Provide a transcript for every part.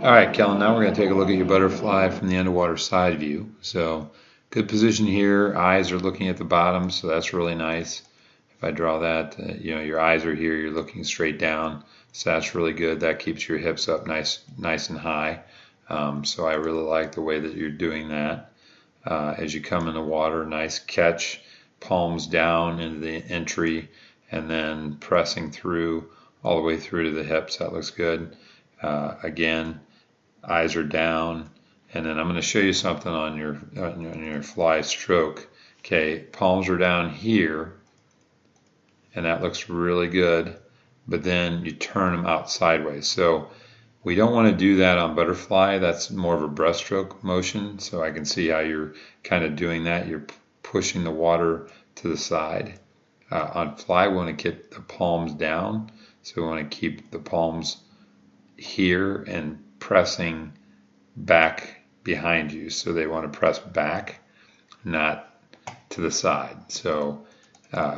All right, Kellen, now we're going to take a look at your butterfly from the underwater side view. So good position here. Eyes are looking at the bottom, so that's really nice. If I draw that, your eyes are here, you're looking straight down. So that's really good. That keeps your hips up nice and high. So I really like the way that you're doing that. As you come in the water, nice catch, palms down into the entry, and then pressing through all the way through to the hips. That looks good. Again, eyes are down, and then I'm going to show you something on your fly stroke. Okay, palms are down here, and that looks really good, but then you turn them out sideways. So we don't want to do that on butterfly. That's more of a breaststroke motion, so I can see how you're kind of doing that. You're pushing the water to the side. On fly, we want to get the palms down, so we want to keep the palms here and pressing back behind you. So they want to press back, not to the side. So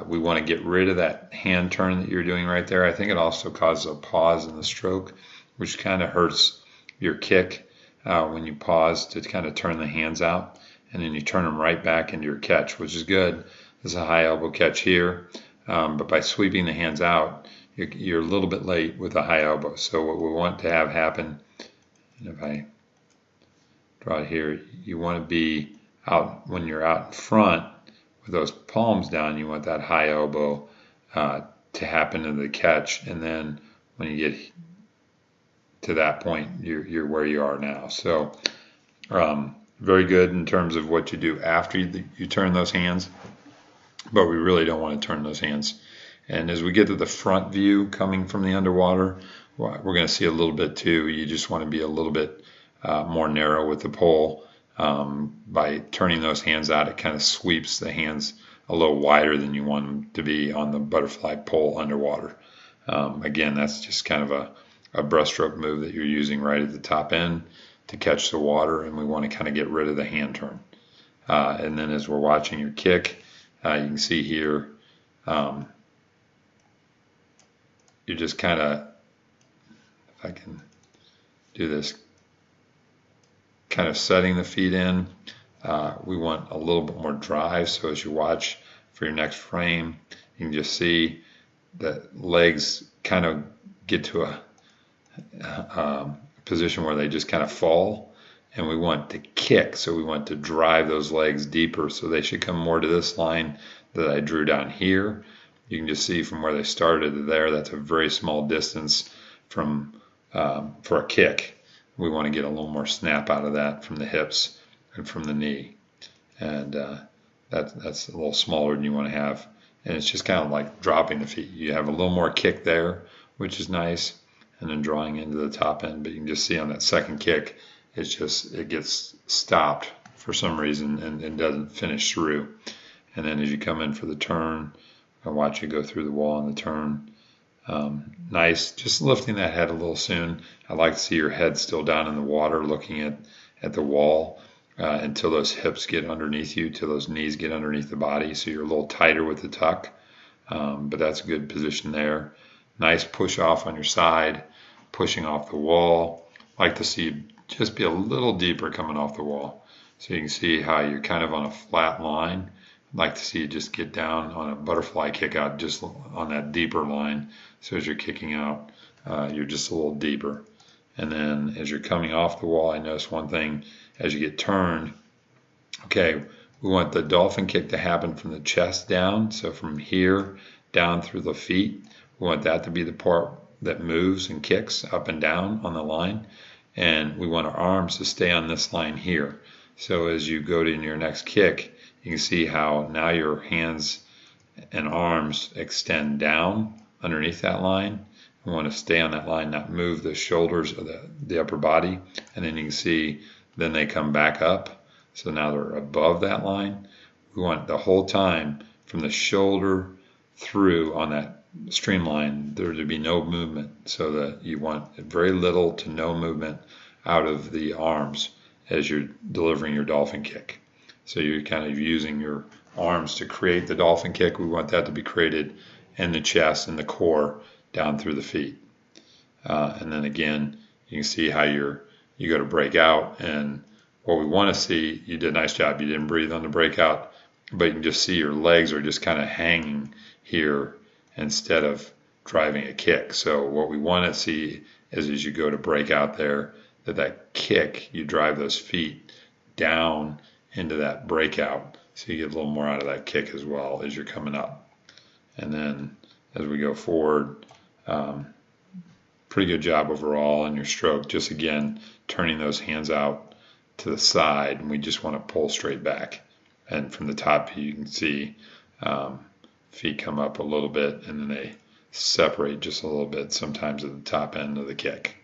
we want to get rid of that hand turn that you're doing right there. I think it also causes a pause in the stroke, which kind of hurts your kick when you pause to kind of turn the hands out, and then you turn them right back into your catch, which is good. There's a high elbow catch here, but by sweeping the hands out, you're a little bit late with the high elbow. So what we want to have happen, and if I draw it here, you want to be out when you're out in front with those palms down. You want that high elbow to happen in the catch, and then when you get to that point, you're where you are now. So very good in terms of what you do after you turn those hands, but we really don't want to turn those hands. And as we get to the front view coming from the underwater, we're going to see a little bit too. You just want to be a little bit more narrow with the pole. By turning those hands out, it kind of sweeps the hands a little wider than you want them to be on the butterfly pole underwater. Again, that's just kind of a breaststroke move that you're using right at the top end to catch the water, and we want to kind of get rid of the hand turn. And then as we're watching your kick, you can see here, you're just kind of, if I can do this, kind of setting the feet in. We want a little bit more drive, so as you watch for your next frame, you can just see the legs kind of get to a position where they just kind of fall, and we want to kick, so we want to drive those legs deeper, so they should come more to this line that I drew down here. You can just see from where they started to there, that's a very small distance from for a kick. We want to get a little more snap out of that from the hips and from the knee, and that's a little smaller than you want to have. And it's just kind of like dropping the feet. You have a little more kick there, which is nice, and then drawing into the top end. But you can just see on that second kick, it gets stopped for some reason and doesn't finish through. And then as you come in for the turn, I watch you go through the wall on the turn. Nice, just lifting that head a little soon. I like to see your head still down in the water looking at the wall until those hips get underneath you, till those knees get underneath the body, so you're a little tighter with the tuck. But that's a good position there. Nice push off on your side, pushing off the wall. I like to see you just be a little deeper coming off the wall. So you can see how you're kind of on a flat line. I'd like to see you just get down on a butterfly kick out just on that deeper line. So as you're kicking out, you're just a little deeper. And then as you're coming off the wall, I notice one thing as you get turned. Okay, we want the dolphin kick to happen from the chest down. So from here down through the feet, we want that to be the part that moves and kicks up and down on the line. And we want our arms to stay on this line here. So as you go to your next kick, you can see how now your hands and arms extend down underneath that line. We want to stay on that line, not move the shoulders or the upper body. And then you can see then they come back up. So now they're above that line. We want the whole time from the shoulder through on that streamline there to be no movement, so that you want very little to no movement out of the arms as you're delivering your dolphin kick. So you're kind of using your arms to create the dolphin kick. We want that to be created in the chest and the core down through the feet. And then again, you can see how you're you go to break out, and what we want to see, you did a nice job, you didn't breathe on the breakout, but you can just see your legs are just kind of hanging here instead of driving a kick. So what we want to see is as you go to break out there, that kick, you drive those feet down into that breakout, so you get a little more out of that kick as well as you're coming up. And then as we go forward, pretty good job overall on your stroke. Just again, turning those hands out to the side, and we just want to pull straight back. And from the top, you can see feet come up a little bit, and then they separate just a little bit, sometimes at the top end of the kick.